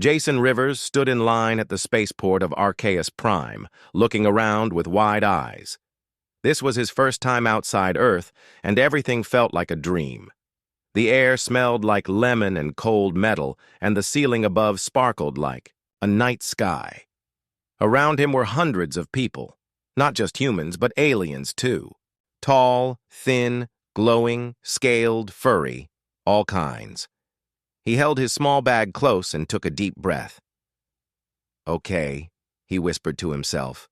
Jason Rivers stood in line at the spaceport of Arceus Prime, looking around with wide eyes. This was his first time outside Earth, and everything felt like a dream. The air smelled like lemon and cold metal, and the ceiling above sparkled like a night sky. Around him were hundreds of people, not just humans, but aliens too. Tall, thin, glowing, scaled, furry, all kinds. He held his small bag close and took a deep breath. "Okay," he whispered to himself.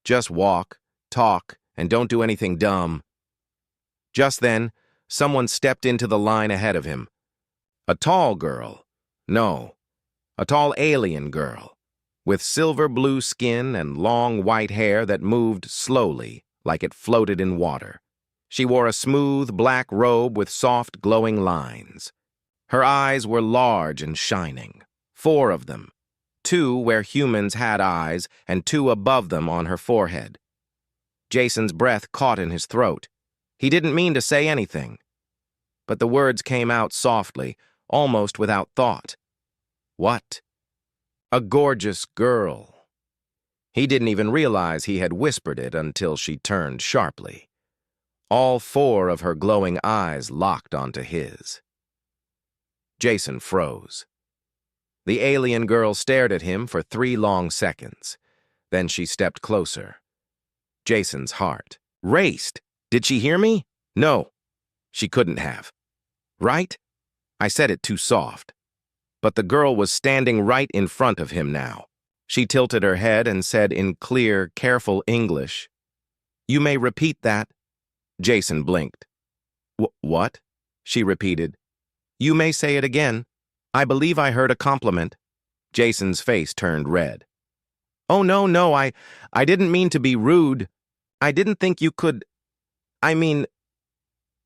"Just walk, talk, and don't do anything dumb." Just then, someone stepped into the line ahead of him. A tall girl. No, a tall alien girl, with silver blue skin and long white hair that moved slowly, like it floated in water. She wore a smooth black robe with soft glowing lines. Her eyes were large and shining, 4 of them, 2 where humans had eyes and 2 above them on her forehead. Jason's breath caught in his throat. He didn't mean to say anything, but the words came out softly, almost without thought. What? A gorgeous girl. He didn't even realize he had whispered it until she turned sharply. All 4 of her glowing eyes locked onto his. Jason froze. The alien girl stared at him for 3 long seconds. Then she stepped closer. Jason's heart raced. Did she hear me? No, she couldn't have. Right? I said it too soft. But the girl was standing right in front of him now. She tilted her head and said in clear, careful English, "You may repeat that." Jason blinked. What? She repeated. "You may say it again. I believe I heard a compliment." Jason's face turned red. "Oh, no, I didn't mean to be rude. I didn't think you could. I mean,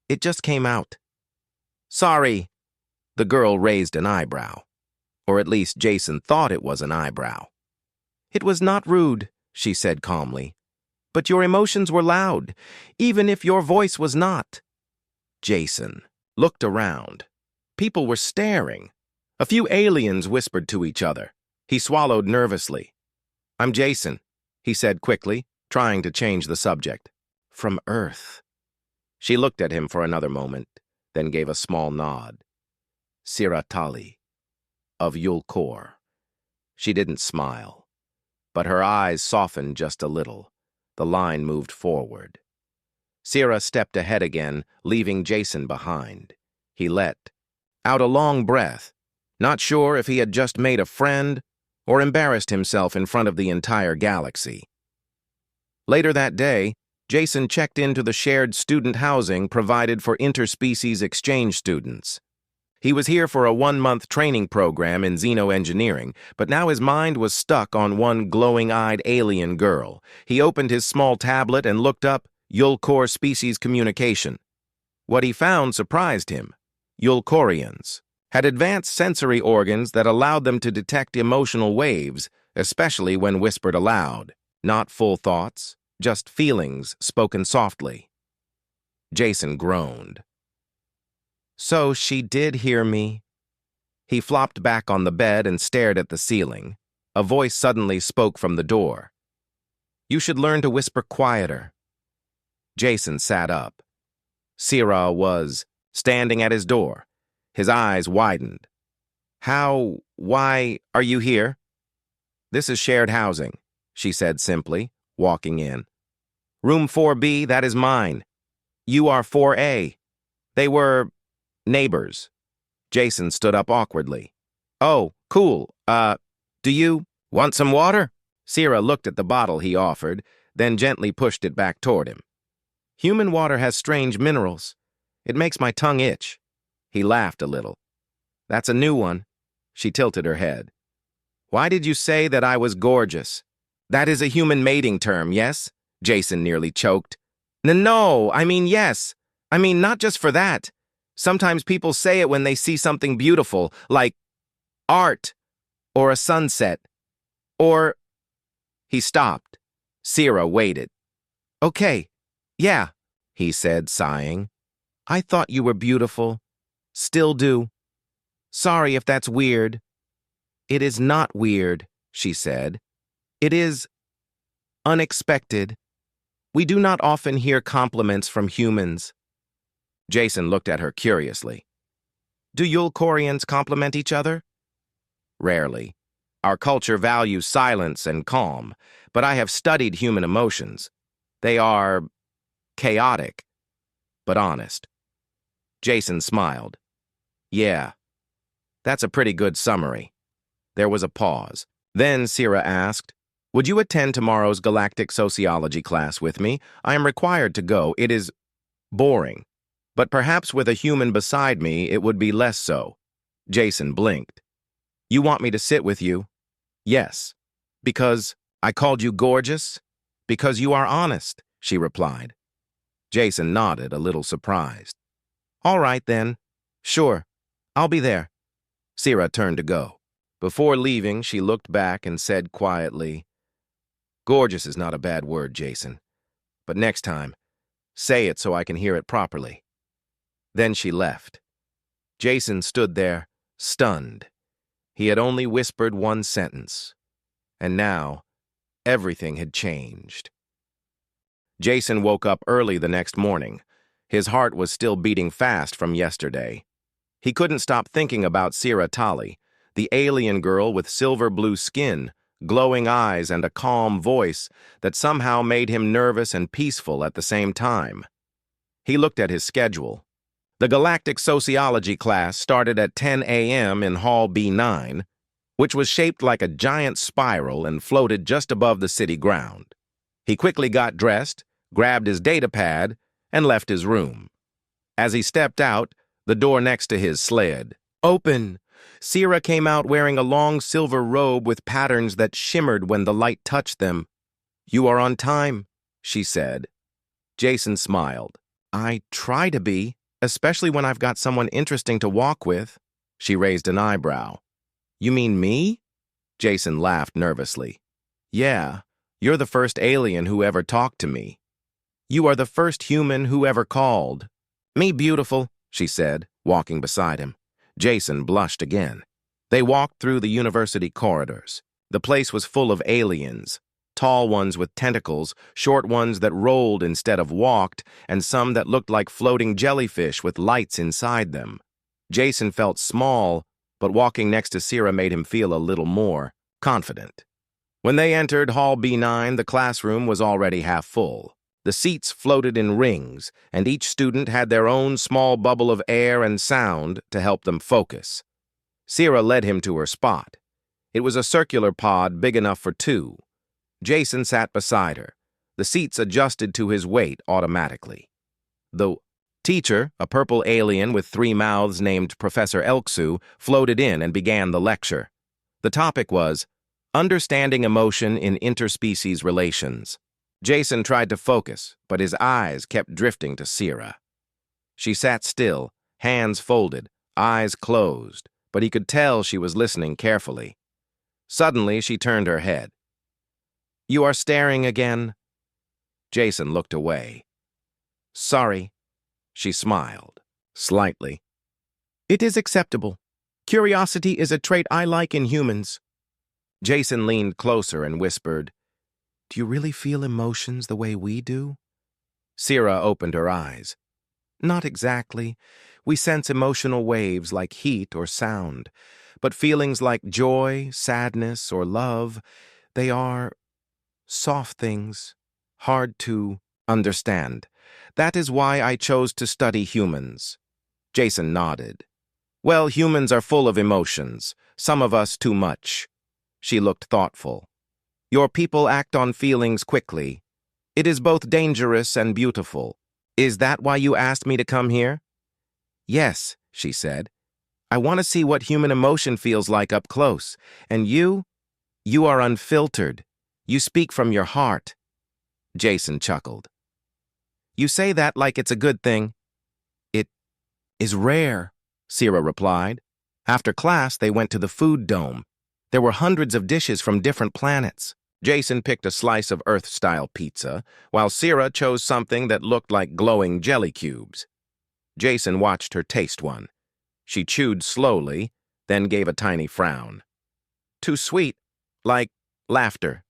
it just came out." "Sorry." The girl raised an eyebrow. Or at least Jason thought it was an eyebrow. "It was not rude," she said calmly. "But your emotions were loud, even if your voice was not." Jason looked around. People were staring. A few aliens whispered to each other. He swallowed nervously. "I'm Jason," he said quickly, trying to change the subject. "From Earth." She looked at him for another moment, then gave a small nod. "Siratali, of Yulkor." She didn't smile, but her eyes softened just a little. The line moved forward. Sira stepped ahead again, leaving Jason behind. He let out a long breath, not sure if he had just made a friend or embarrassed himself in front of the entire galaxy. Later that day, Jason checked into the shared student housing provided for interspecies exchange students. He was here for a 1-month training program in xenoengineering, but now his mind was stuck on one glowing-eyed alien girl. He opened his small tablet and looked up Yulkor species communication. What he found surprised him. Yulkorians had advanced sensory organs that allowed them to detect emotional waves, especially when whispered aloud. Not full thoughts, just feelings spoken softly. Jason groaned. So she did hear me. He flopped back on the bed and stared at the ceiling. A voice suddenly spoke from the door. "You should learn to whisper quieter." Jason sat up. Sira was standing at his door. His eyes widened. Why are you here?" "This is shared housing," she said simply, walking in. "Room 4B, that is mine. You are 4A. They were neighbors." Jason stood up awkwardly. "Oh, cool. Do you want some water?" Sira looked at the bottle he offered, then gently pushed it back toward him. "Human water has strange minerals. It makes my tongue itch." He laughed a little. "That's a new one." She tilted her head. "Why did you say that I was gorgeous?" "That is a human mating term, yes?" Jason nearly choked. No, I mean yes. I mean not just for that. Sometimes people say it when they see something beautiful, like art, or a sunset, or..." He stopped. Sira waited. "Okay, yeah," he said, sighing. "I thought you were beautiful. Still do. Sorry if that's weird." It is not weird, she said. It is unexpected. We do not often hear compliments from humans. Jason looked at her curiously. Do Yulkorians compliment each other? Rarely. Our culture values silence and calm, but I have studied human emotions. They are chaotic, but honest. Jason smiled. Yeah, that's a pretty good summary. There was a pause. Then Sira asked, would you attend tomorrow's galactic sociology class with me? I am required to go. It is boring. But perhaps with a human beside me, it would be less so. Jason blinked. You want me to sit with you? Yes. Because I called you gorgeous? Because you are honest, she replied. Jason nodded, a little surprised. All right, then. Sure. I'll be there. Sira turned to go. Before leaving, she looked back and said quietly, gorgeous is not a bad word, Jason. But next time, say it so I can hear it properly. Then she left. Jason stood there, stunned. He had only whispered one sentence. And now, everything had changed. Jason woke up early the next morning. His heart was still beating fast from yesterday. He couldn't stop thinking about Sira Tali, the alien girl with silver blue skin, glowing eyes, and a calm voice that somehow made him nervous and peaceful at the same time. He looked at his schedule. The Galactic Sociology class started at 10 a.m. in Hall B9, which was shaped like a giant spiral and floated just above the city ground. He quickly got dressed, grabbed his data pad, and left his room. As he stepped out, the door next to his slid open. Sira came out wearing a long silver robe with patterns that shimmered when the light touched them. You are on time, she said. Jason smiled. I try to be, especially when I've got someone interesting to walk with. She raised an eyebrow. You mean me? Jason laughed nervously. Yeah, you're the first alien who ever talked to me. You are the first human who ever called. Me beautiful, she said, walking beside him. Jason blushed again. They walked through the university corridors. The place was full of aliens, tall ones with tentacles, short ones that rolled instead of walked, and some that looked like floating jellyfish with lights inside them. Jason felt small, but walking next to Sira made him feel a little more confident. When they entered Hall B9, the classroom was already half full. The seats floated in rings, and each student had their own small bubble of air and sound to help them focus. Sira led him to her spot. It was a circular pod big enough for two. Jason sat beside her. The seats adjusted to his weight automatically. The teacher, a purple alien with 3 mouths named Professor Elksu, floated in and began the lecture. The topic was Understanding Emotion in Interspecies Relations. Jason tried to focus, but his eyes kept drifting to Sira. She sat still, hands folded, eyes closed, but he could tell she was listening carefully. Suddenly, she turned her head. You are staring again? Jason looked away. Sorry. She smiled, slightly. It is acceptable. Curiosity is a trait I like in humans. Jason leaned closer and whispered, Do you really feel emotions the way we do? Sira opened her eyes. Not exactly. We sense emotional waves like heat or sound, but feelings like joy, sadness, or love, they are soft things, hard to understand. That is why I chose to study humans. Jason nodded. Well, humans are full of emotions, some of us too much. She looked thoughtful. Your people act on feelings quickly. It is both dangerous and beautiful. Is that why you asked me to come here? Yes, she said. I want to see what human emotion feels like up close. And you are unfiltered. You speak from your heart. Jason chuckled. You say that like it's a good thing. It is rare, Sira replied. After class, they went to the food dome. There were hundreds of dishes from different planets. Jason picked a slice of Earth-style pizza, while Sira chose something that looked like glowing jelly cubes. Jason watched her taste one. She chewed slowly, then gave a tiny frown. Too sweet, like laughter.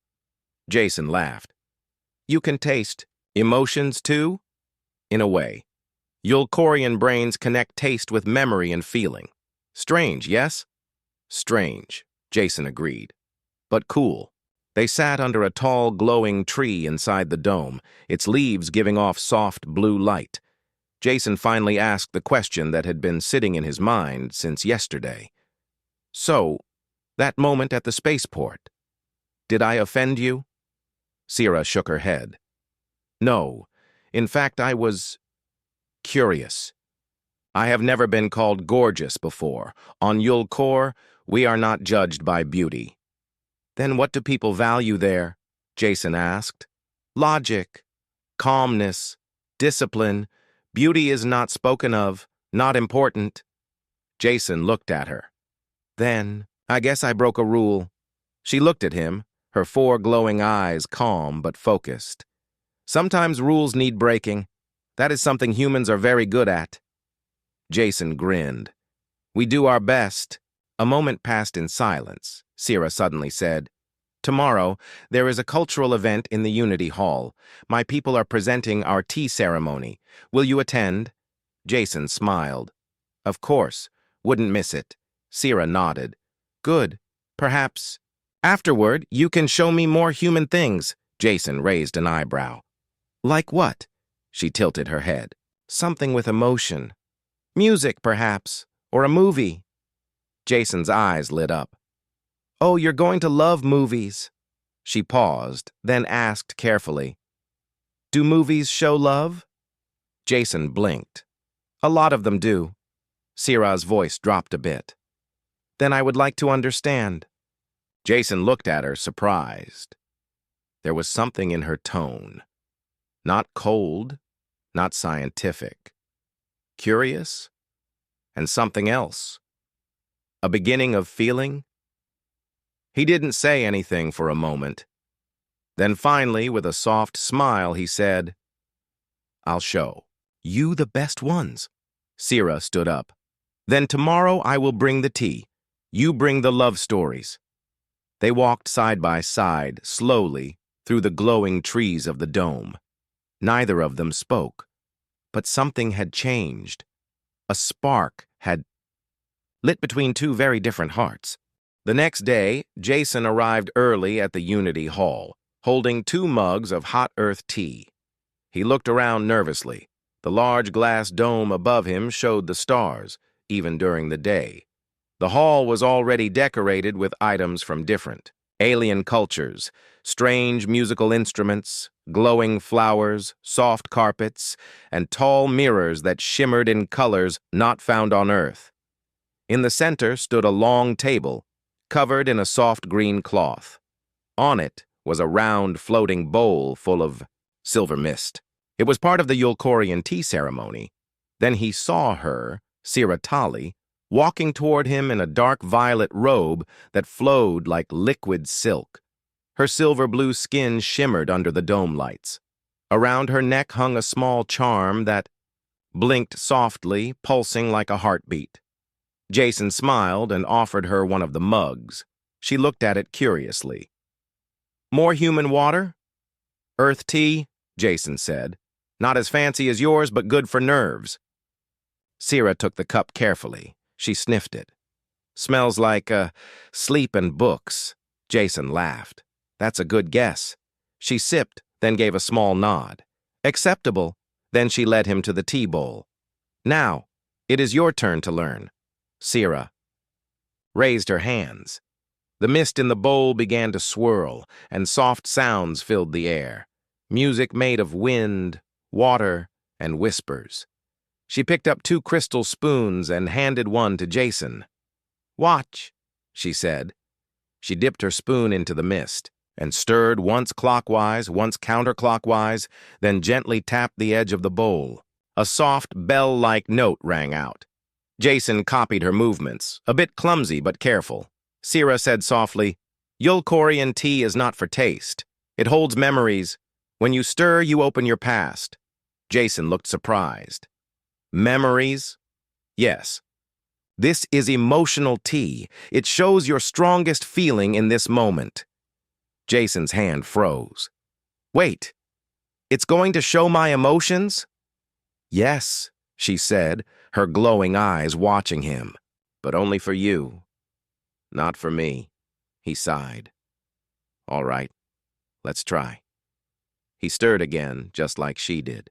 Jason laughed. You can taste emotions too? In a way. Yulkorian brains connect taste with memory and feeling. Strange, yes? Strange, Jason agreed. But cool. They sat under a tall, glowing tree inside the dome, its leaves giving off soft blue light. Jason finally asked the question that had been sitting in his mind since yesterday. So, that moment at the spaceport, did I offend you? Sierra shook her head. No. In fact, I was curious. I have never been called gorgeous before. On Yulkor, we are not judged by beauty. Then what do people value there? Jason asked. Logic, calmness, discipline. Beauty is not spoken of, not important. Jason looked at her. Then, I guess I broke a rule. She looked at him, her 4 glowing eyes calm but focused. Sometimes rules need breaking. That is something humans are very good at. Jason grinned. We do our best. A moment passed in silence. Sierra suddenly said, Tomorrow, there is a cultural event in the Unity Hall. My people are presenting our tea ceremony. Will you attend? Jason smiled. Of course. Wouldn't miss it. Sierra nodded. Good. Perhaps. Afterward, you can show me more human things. Jason raised an eyebrow. Like what? She tilted her head. Something with emotion. Music, perhaps. Or a movie. Jason's eyes lit up. Oh, you're going to love movies. She paused, then asked carefully, Do movies show love? Jason blinked. A lot of them do. Sierra's voice dropped a bit. Then I would like to understand. Jason looked at her, surprised. There was something in her tone. Not cold, not scientific. Curious, and something else. A beginning of feeling. He didn't say anything for a moment. Then finally, with a soft smile, he said, I'll show. You the best ones. Sierra stood up. Then tomorrow I will bring the tea. You bring the love stories. They walked side by side, slowly, through the glowing trees of the dome. Neither of them spoke. But something had changed. A spark had lit between 2 very different hearts. The next day, Jason arrived early at the Unity Hall, holding 2 mugs of hot earth tea. He looked around nervously. The large glass dome above him showed the stars, even during the day. The hall was already decorated with items from different alien cultures, strange musical instruments, glowing flowers, soft carpets, and tall mirrors that shimmered in colors not found on Earth. In the center stood a long table, covered in a soft green cloth. On it was a round floating bowl full of silver mist. It was part of the Yulkorian tea ceremony. Then he saw her, Sierra Tali, walking toward him in a dark violet robe that flowed like liquid silk. Her silver-blue skin shimmered under the dome lights. Around her neck hung a small charm that blinked softly, pulsing like a heartbeat. Jason smiled and offered her one of the mugs. She looked at it curiously. More human water? Earth tea, Jason said. Not as fancy as yours, but good for nerves. Sierra took the cup carefully. She sniffed it. Smells like, sleep and books. Jason laughed. That's a good guess. She sipped, then gave a small nod. Acceptable. Then she led him to the tea bowl. Now, it is your turn to learn. Sierra raised her hands. The mist in the bowl began to swirl, and soft sounds filled the air. Music made of wind, water, and whispers. She picked up 2 crystal spoons and handed one to Jason. Watch, she said. She dipped her spoon into the mist and stirred once clockwise, once counterclockwise, then gently tapped the edge of the bowl. A soft, bell-like note rang out. Jason copied her movements, a bit clumsy but careful. Sierra said softly, Yulkorian tea is not for taste. It holds memories. When you stir, you open your past. Jason looked surprised. Memories? Yes. This is emotional tea. It shows your strongest feeling in this moment. Jason's hand froze. Wait, it's going to show my emotions? Yes, she said, her glowing eyes watching him. But only for you. Not for me, he sighed. All right, let's try. He stirred again, just like she did.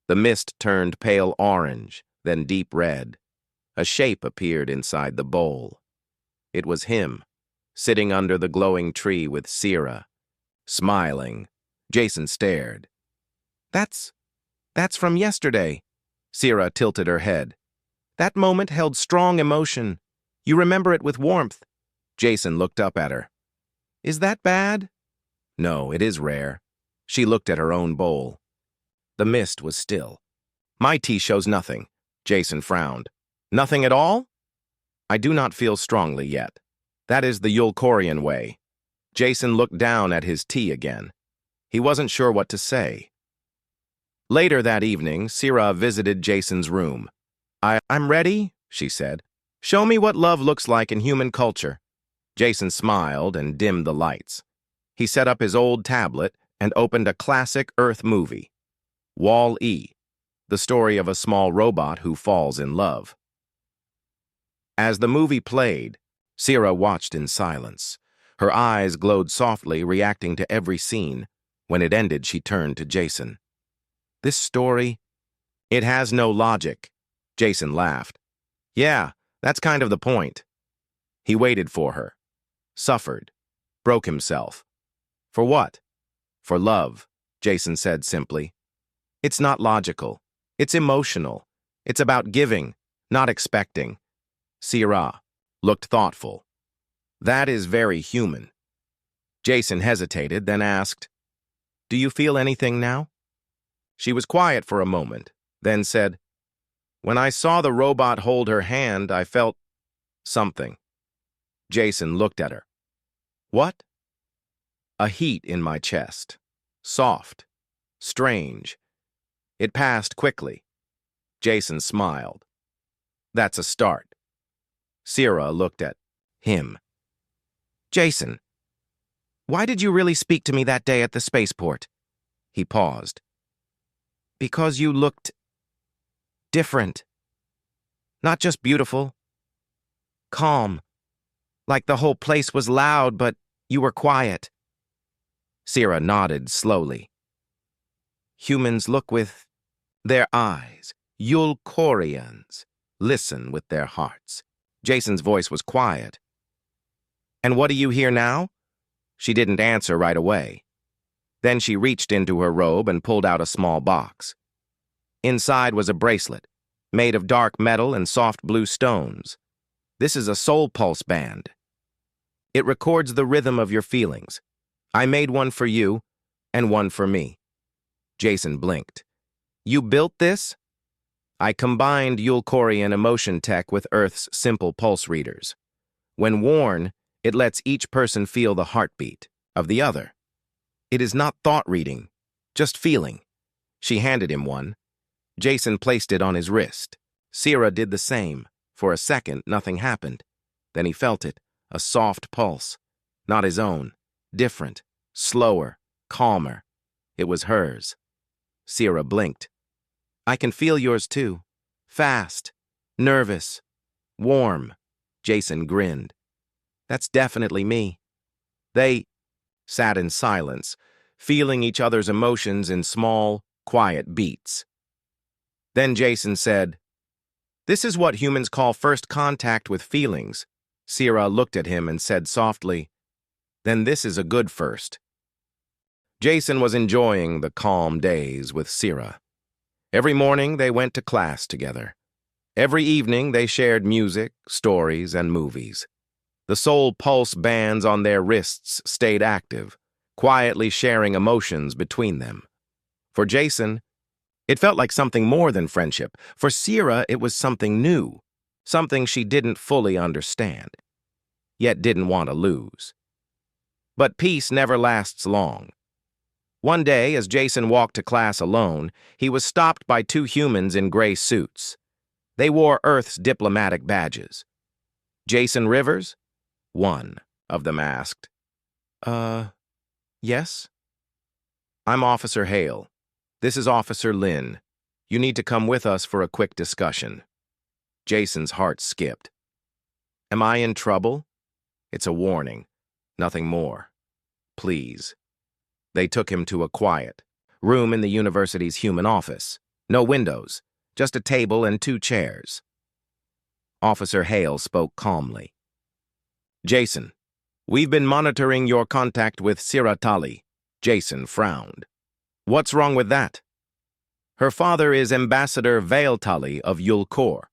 The mist turned pale orange, then deep red. A shape appeared inside the bowl. It was him, sitting under the glowing tree with Sira. Smiling, Jason stared. That's from yesterday. Sira tilted her head. That moment held strong emotion. You remember it with warmth. Jason looked up at her. Is that bad? No, it is rare. She looked at her own bowl. The mist was still. My tea shows nothing. Jason frowned. Nothing at all? I do not feel strongly yet. That is the Yulkorian way. Jason looked down at his tea again. He wasn't sure what to say. Later that evening, Sira visited Jason's room. I'm ready, she said. Show me what love looks like in human culture. Jason smiled and dimmed the lights. He set up his old tablet and opened a classic Earth movie, Wall-E, the story of a small robot who falls in love. As the movie played, Sira watched in silence. Her eyes glowed softly, reacting to every scene. When it ended, she turned to Jason. This story, it has no logic. Jason laughed. Yeah, that's kind of the point. He waited for her, suffered, broke himself. For what? For love, Jason said simply. It's not logical. It's emotional. It's about giving, not expecting. Sira looked thoughtful. That is very human. Jason hesitated, then asked, Do you feel anything now? She was quiet for a moment, then said, When I saw the robot hold her hand, I felt something. Jason looked at her. What? A heat in my chest. Soft. Strange. It passed quickly. Jason smiled. That's a start. Sira looked at him. Jason, why did you really speak to me that day at the spaceport? He paused. Because you looked different. Not just beautiful. Calm. Like the whole place was loud, but you were quiet. Sira nodded slowly. Humans look with their eyes. Yulkorians listen with their hearts. Jason's voice was quiet. And what do you hear now? She didn't answer right away. Then she reached into her robe and pulled out a small box. Inside was a bracelet, made of dark metal and soft blue stones. This is a soul pulse band. It records the rhythm of your feelings. I made one for you and one for me. Jason blinked. You built this? I combined Yulkorian emotion tech with Earth's simple pulse readers. When worn, it lets each person feel the heartbeat of the other. It is not thought reading, just feeling. She handed him one. Jason placed it on his wrist. Sira did the same. For a second, nothing happened. Then he felt it, a soft pulse. Not his own. Different, slower, calmer. It was hers. Sira blinked. I can feel yours too. Fast, nervous, warm. Jason grinned. That's definitely me. They sat in silence, feeling each other's emotions in small, quiet beats. Then Jason said, This is what humans call first contact with feelings. Sira looked at him and said softly, Then this is a good first. Jason was enjoying the calm days with Sira. Every morning they went to class together. Every evening they shared music, stories, and movies. The soul pulse bands on their wrists stayed active, quietly sharing emotions between them. For Jason, it felt like something more than friendship. For Sira, it was something new, something she didn't fully understand, yet didn't want to lose. But peace never lasts long. One day, as Jason walked to class alone, he was stopped by two humans in gray suits. They wore Earth's diplomatic badges. Jason Rivers? One of them asked. Yes? I'm Officer Hale. This is Officer Lynn. You need to come with us for a quick discussion. Jason's heart skipped. Am I in trouble? It's a warning. Nothing more. Please. They took him to a quiet room in the university's human office. No windows, just a table and 2 chairs. Officer Hale spoke calmly. Jason, we've been monitoring your contact with Siratali. Jason frowned. What's wrong with that? Her father is Ambassador Vailtali of Yulkor,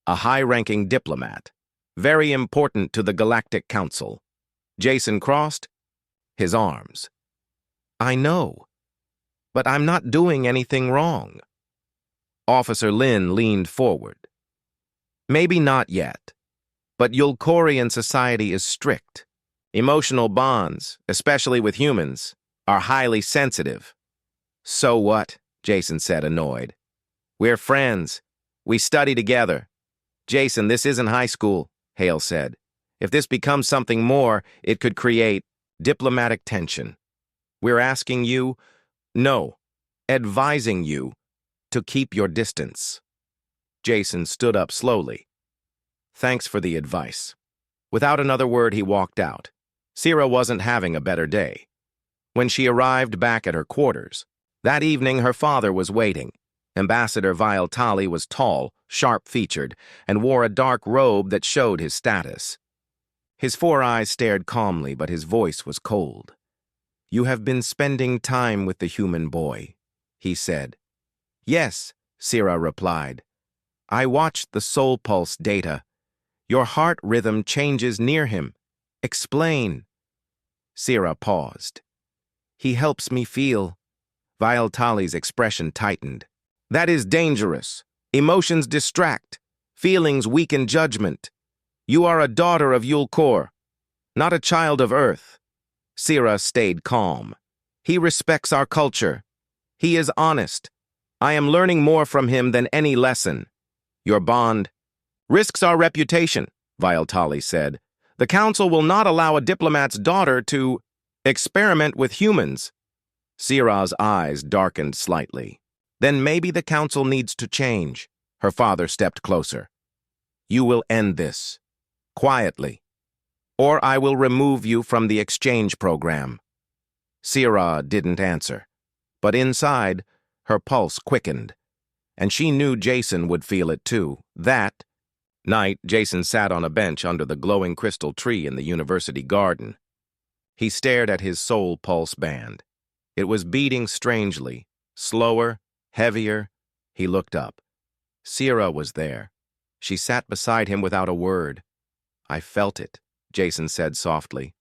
a high-ranking diplomat, very important to the Galactic Council. Jason crossed his arms. I know, but I'm not doing anything wrong. Officer Lin leaned forward. Maybe not yet, but Yulkorian society is strict. Emotional bonds, especially with humans, are highly sensitive. So what? Jason said, annoyed. We're friends. We study together. Jason, this isn't high school, Hale said. If this becomes something more, it could create diplomatic tension. We're asking you, no, advising you, to keep your distance. Jason stood up slowly. Thanks for the advice. Without another word, he walked out. Sira wasn't having a better day. When she arrived back at her quarters, that evening her father was waiting. Ambassador Vailtali was tall, sharp-featured, and wore a dark robe that showed his status. His 4 eyes stared calmly, but his voice was cold. You have been spending time with the human boy, he said. Yes, Sira replied. I watched the soul pulse data. Your heart rhythm changes near him. Explain. Sira paused. He helps me feel. Vailtali's expression tightened. That is dangerous. Emotions distract. Feelings weaken judgment. You are a daughter of Yulkor, not a child of Earth. Sira stayed calm. He respects our culture. He is honest. I am learning more from him than any lesson. Your bond risks our reputation, Vailtali said. The council will not allow a diplomat's daughter to experiment with humans. Sira's eyes darkened slightly. Then maybe the council needs to change. Her father stepped closer. You will end this. Quietly. Or I will remove you from the exchange program. Sira didn't answer. But inside, her pulse quickened. And she knew Jason would feel it too. That night, Jason sat on a bench under the glowing crystal tree in the university garden. He stared at his soul pulse band. It was beating strangely, slower, heavier. He looked up. Sira was there. She sat beside him without a word. I felt it, Jason said softly.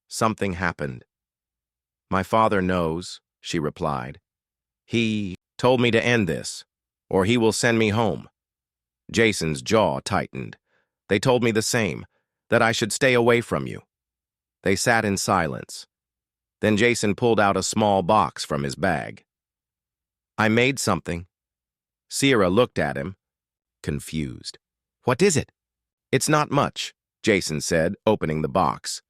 Something happened. My father knows, she replied. He told me to end this, or he will send me home. Jason's jaw tightened. They told me the same, that I should stay away from you. They sat in silence. Then Jason pulled out a small box from his bag. I made something. Sira looked at him, confused. What is it? It's not much, Jason said, opening the box.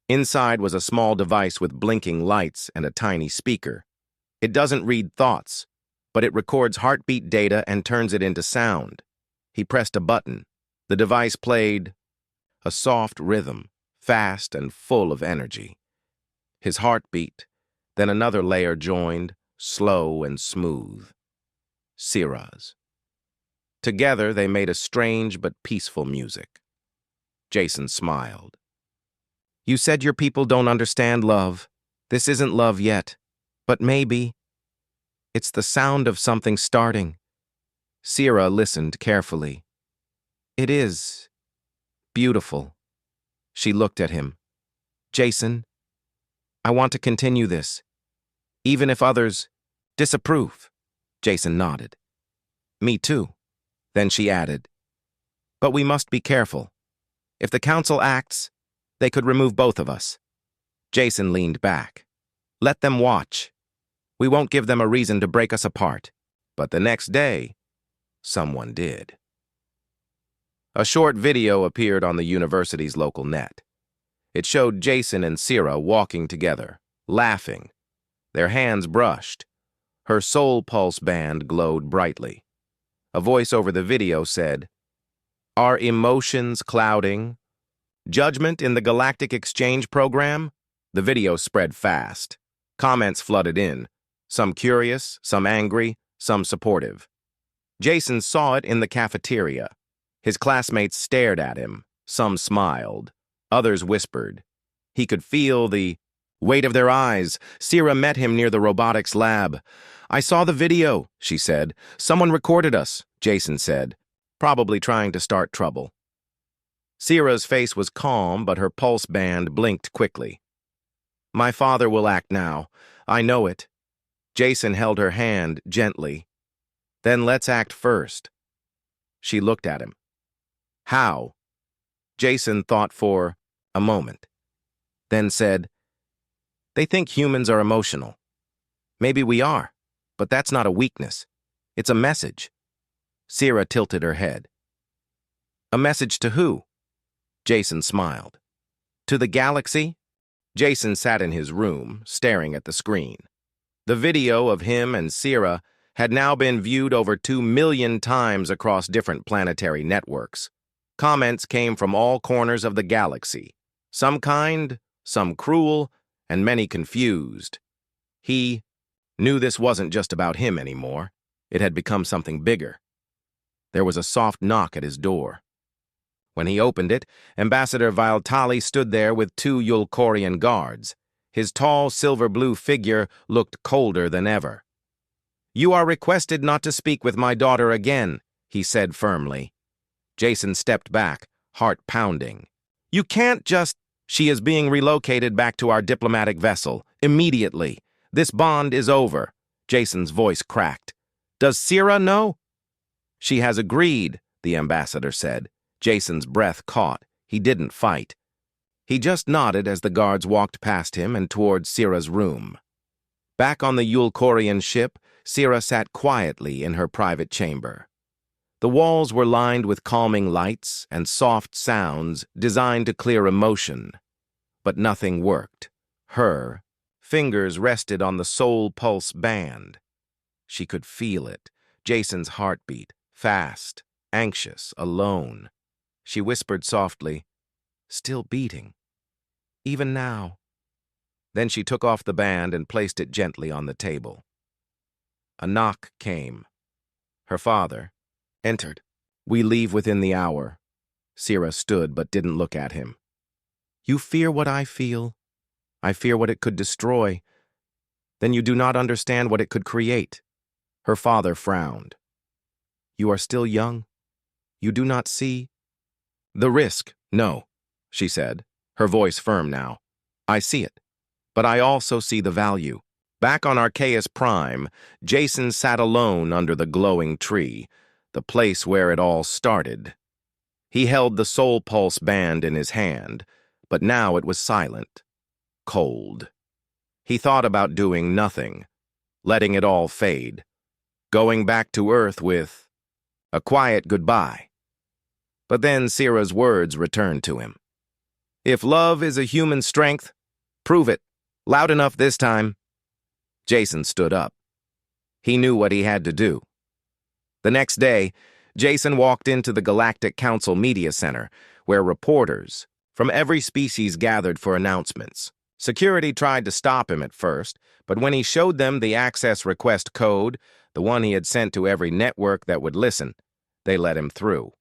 Inside was a small device with blinking lights and a tiny speaker. It doesn't read thoughts, but it records heartbeat data and turns it into sound. He pressed a button. The device played a soft rhythm, fast and full of energy. His heart beat, then another layer joined, slow and smooth. Sira's. Together they made a strange but peaceful music. Jason smiled. You said your people don't understand love. This isn't love yet, but maybe. It's the sound of something starting. Sira listened carefully. It is beautiful. She looked at him. Jason, I want to continue this, even if others disapprove. Jason nodded. Me too. Then she added, but we must be careful. If the council acts, they could remove both of us. Jason leaned back. Let them watch. We won't give them a reason to break us apart. But the next day, someone did. A short video appeared on the university's local net. It showed Jason and Sierra walking together, laughing. Their hands brushed. Her soul pulse band glowed brightly. A voice over the video said, "Are emotions clouding? Judgment in the Galactic Exchange Program?" The video spread fast. Comments flooded in, some curious, some angry, some supportive. Jason saw it in the cafeteria. His classmates stared at him. Some smiled. Others whispered. He could feel the weight of their eyes. Sierra met him near the robotics lab. "I saw the video," she said. "Someone recorded us," Jason said, probably trying to start trouble. Sierra's face was calm, but her pulse band blinked quickly. "My father will act now. I know it." Jason held her hand gently. "Then let's act first." She looked at him. "How?" Jason thought for a moment, then said, "They think humans are emotional. Maybe we are, but that's not a weakness. It's a message." Sierra tilted her head. "A message to who?" Jason smiled. "To the galaxy?" Jason sat in his room, staring at the screen. The video of him and Sierra had now been viewed over 2 million times across different planetary networks. Comments came from all corners of the galaxy, some kind, some cruel, and many confused. He knew this wasn't just about him anymore. It had become something bigger. There was a soft knock at his door. When he opened it, Ambassador Valtali stood there with 2 Yulkorian guards. His tall, silver-blue figure looked colder than ever. "You are requested not to speak with my daughter again," he said firmly. Jason stepped back, heart pounding. "You can't just—" "She is being relocated back to our diplomatic vessel, immediately. This bond is over." Jason's voice cracked. "Does Sierra know?" "She has agreed," the ambassador said. Jason's breath caught. He didn't fight. He just nodded as the guards walked past him and towards Sierra's room. Back on the Yulkorian ship, Sierra sat quietly in her private chamber. The walls were lined with calming lights and soft sounds designed to clear emotion. But nothing worked. Her fingers rested on the soul pulse band. She could feel it, Jason's heartbeat, fast, anxious, alone. She whispered softly, "Still beating. Even now." Then she took off the band and placed it gently on the table. A knock came. Her father entered. "We leave within the hour." Sierra stood but didn't look at him. "You fear what I feel. I fear what it could destroy. Then you do not understand what it could create." Her father frowned. "You are still young. You do not see." "The risk, no," she said, her voice firm now. "I see it, but I also see the value." Back on Arceus Prime, Jason sat alone under the glowing tree, the place where it all started. He held the soul pulse band in his hand, but now it was silent, cold. He thought about doing nothing, letting it all fade, going back to Earth with a quiet goodbye. But then Sierra's words returned to him. "If love is a human strength, prove it, loud enough this time." Jason stood up. He knew what he had to do. The next day, Jason walked into the Galactic Council Media Center, where reporters from every species gathered for announcements. Security tried to stop him at first, but when he showed them the access request code, the one he had sent to every network that would listen, they let him through.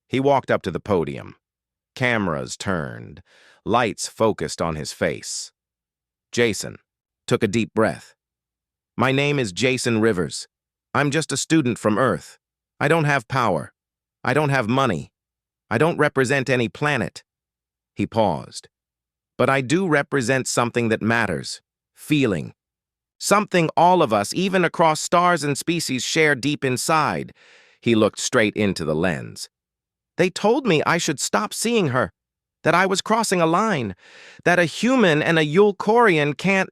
He walked up to the podium. Cameras turned. Lights focused on his face. Jason took a deep breath. "My name is Jason Rivers. I'm just a student from Earth. I don't have power. I don't have money. I don't represent any planet." He paused. "But I do represent something that matters. Feeling. Something all of us, even across stars and species, share deep inside." He looked straight into the lens. "They told me I should stop seeing her, that I was crossing a line, that a human and a Yulkorian can't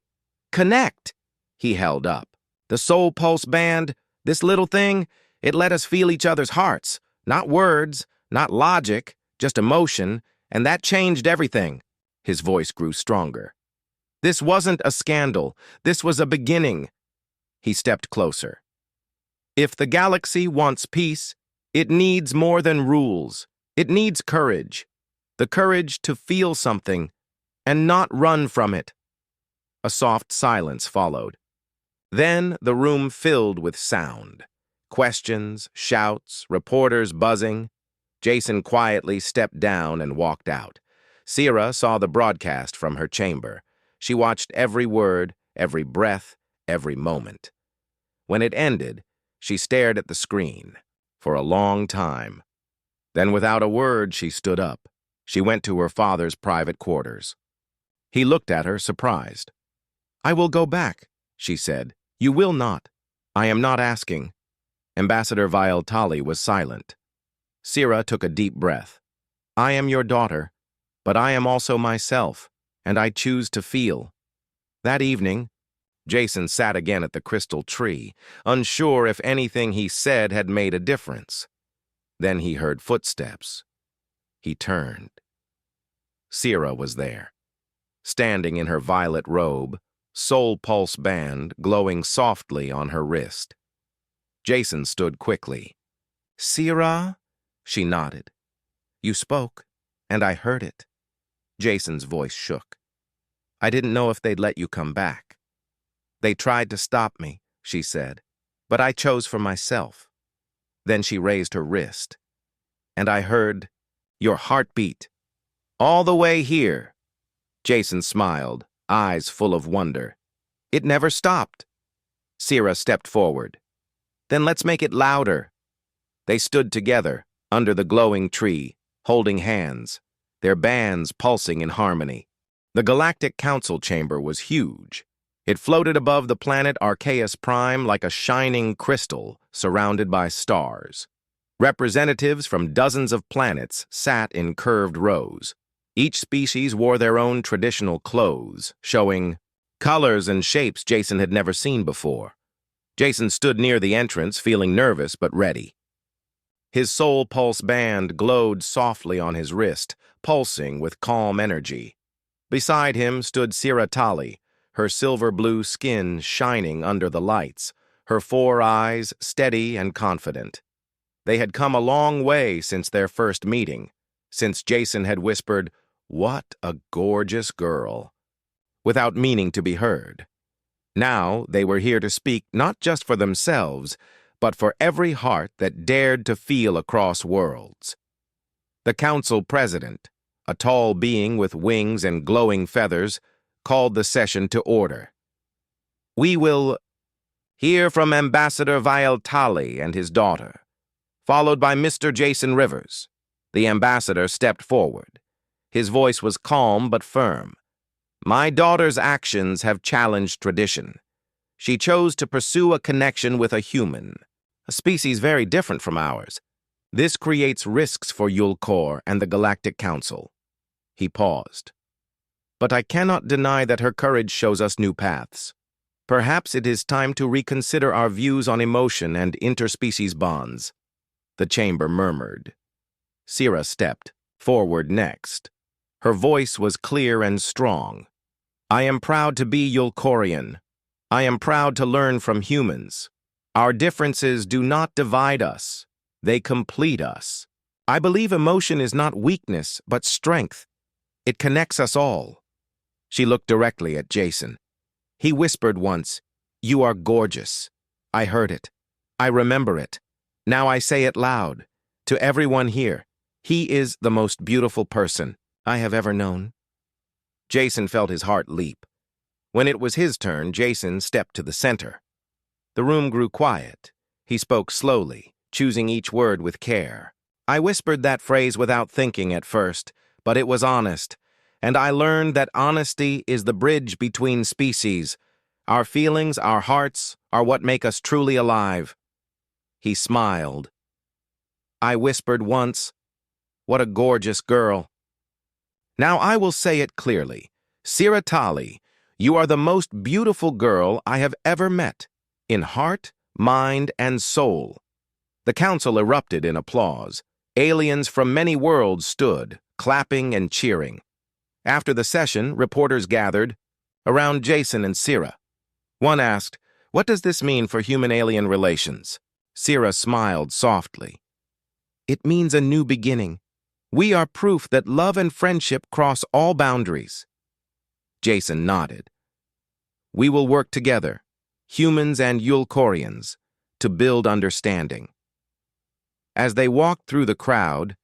connect." He held up. "The soul pulse band, this little thing, it let us feel each other's hearts. Not words, Not logic, just emotion, and that changed everything. His voice grew stronger. This wasn't a scandal. This was a beginning. He stepped closer. If the galaxy wants peace, it needs more than rules. It needs courage. The courage to feel something and not run from it. A soft silence followed. Then the room filled with sound. Questions, shouts, reporters buzzing. Jason quietly stepped down and walked out. Sierra saw the broadcast from her chamber. She watched every word, every breath, every moment. When it ended, she stared at the screen for a long time. Then without a word, she stood up. She went to her father's private quarters. He looked at her, surprised. "I will go back," she said. "You will not. I am not asking." Ambassador Tali was silent. Sierra took a deep breath. "I am your daughter, but I am also myself, and I choose to feel." That evening, Jason sat again at the crystal tree, unsure if anything he said had made a difference. Then he heard footsteps. He turned. Sierra was there, standing in her violet robe, soul pulse band glowing softly on her wrist. Jason stood quickly. "Sierra?" She nodded. "You spoke, and I heard it." Jason's voice shook. "I didn't know if they'd let you come back." "They tried to stop me," she said, "but I chose for myself." Then she raised her wrist, and I heard your heartbeat. "All the way here." Jason smiled, eyes full of wonder. "It never stopped." Sierra stepped forward. "Then let's make it louder." They stood together, under the glowing tree, holding hands, their bands pulsing in harmony. The Galactic Council chamber was huge. It floated above the planet Arceus Prime like a shining crystal surrounded by stars. Representatives from dozens of planets sat in curved rows. Each species wore their own traditional clothes, showing colors and shapes Jason had never seen before. Jason stood near the entrance, feeling nervous but ready. His soul pulse band glowed softly on his wrist, pulsing with calm energy. Beside him stood Sierra Tali, her silver-blue skin shining under the lights, her 4 eyes steady and confident. They had come a long way since their first meeting, since Jason had whispered, "What a gorgeous girl," without meaning to be heard. Now they were here to speak not just for themselves, but for every heart that dared to feel across worlds. The council president, a tall being with wings and glowing feathers, called the session to order. "We will hear from Ambassador Tali and his daughter, followed by Mr. Jason Rivers." The ambassador stepped forward. His voice was calm but firm. "My daughter's actions have challenged tradition. She chose to pursue a connection with a human, a species very different from ours. This creates risks for Yulkor and the Galactic Council." He paused. "But I cannot deny that her courage shows us new paths. Perhaps it is time to reconsider our views on emotion and interspecies bonds." The chamber murmured. Sierra stepped forward next. Her voice was clear and strong. "I am proud to be Yulkorian. I am proud to learn from humans. Our differences do not divide us. They complete us. I believe emotion is not weakness, but strength. It connects us all." She looked directly at Jason. He whispered once, "You are gorgeous." I heard it. I remember it. Now I say it loud. To everyone here, he is the most beautiful person I have ever known. Jason felt his heart leap. When it was his turn, Jason stepped to the center. The room grew quiet. He spoke slowly, choosing each word with care. I whispered that phrase without thinking at first, but it was honest, and I learned that honesty is the bridge between species. Our feelings, our hearts, are what make us truly alive. He smiled. I whispered once, "What a gorgeous girl." Now I will say it clearly. Sierra Tali, you are the most beautiful girl I have ever met, in heart, mind, and soul. The council erupted in applause. Aliens from many worlds stood, clapping and cheering. After the session, reporters gathered around Jason and Sira. One asked, "What does this mean for human-alien relations?" Sira smiled softly. "It means a new beginning. We are proof that love and friendship cross all boundaries." Jason nodded. "We will work together, humans and Yulkorians, to build understanding." As they walked through the crowd,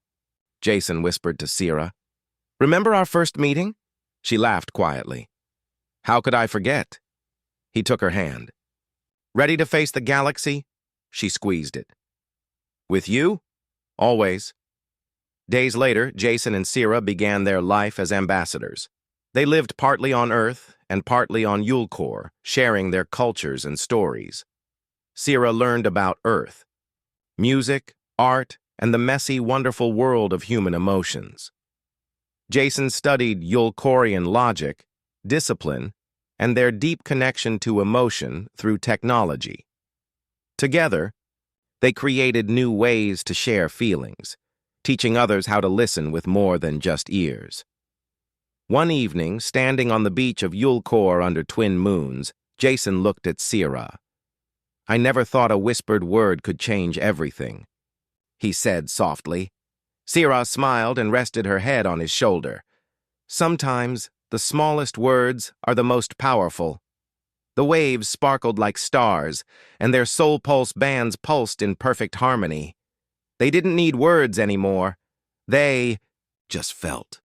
Jason whispered to Sira, "Remember our first meeting?" She laughed quietly. "How could I forget?" He took her hand. "Ready to face the galaxy?" She squeezed it. "With you? Always." Days later, Jason and Sira began their life as ambassadors. They lived partly on Earth and partly on Yulkor, sharing their cultures and stories. Sira learned about Earth, music, art, and the messy, wonderful world of human emotions. Jason studied Yulkorian logic, discipline, and their deep connection to emotion through technology. Together, they created new ways to share feelings, teaching others how to listen with more than just ears. One evening, standing on the beach of Yulkor under twin moons, Jason looked at Sira. "I never thought a whispered word could change everything," he said softly. Sira smiled and rested her head on his shoulder. "Sometimes, the smallest words are the most powerful." The waves sparkled like stars, and their soul pulse bands pulsed in perfect harmony. They didn't need words anymore. They just felt.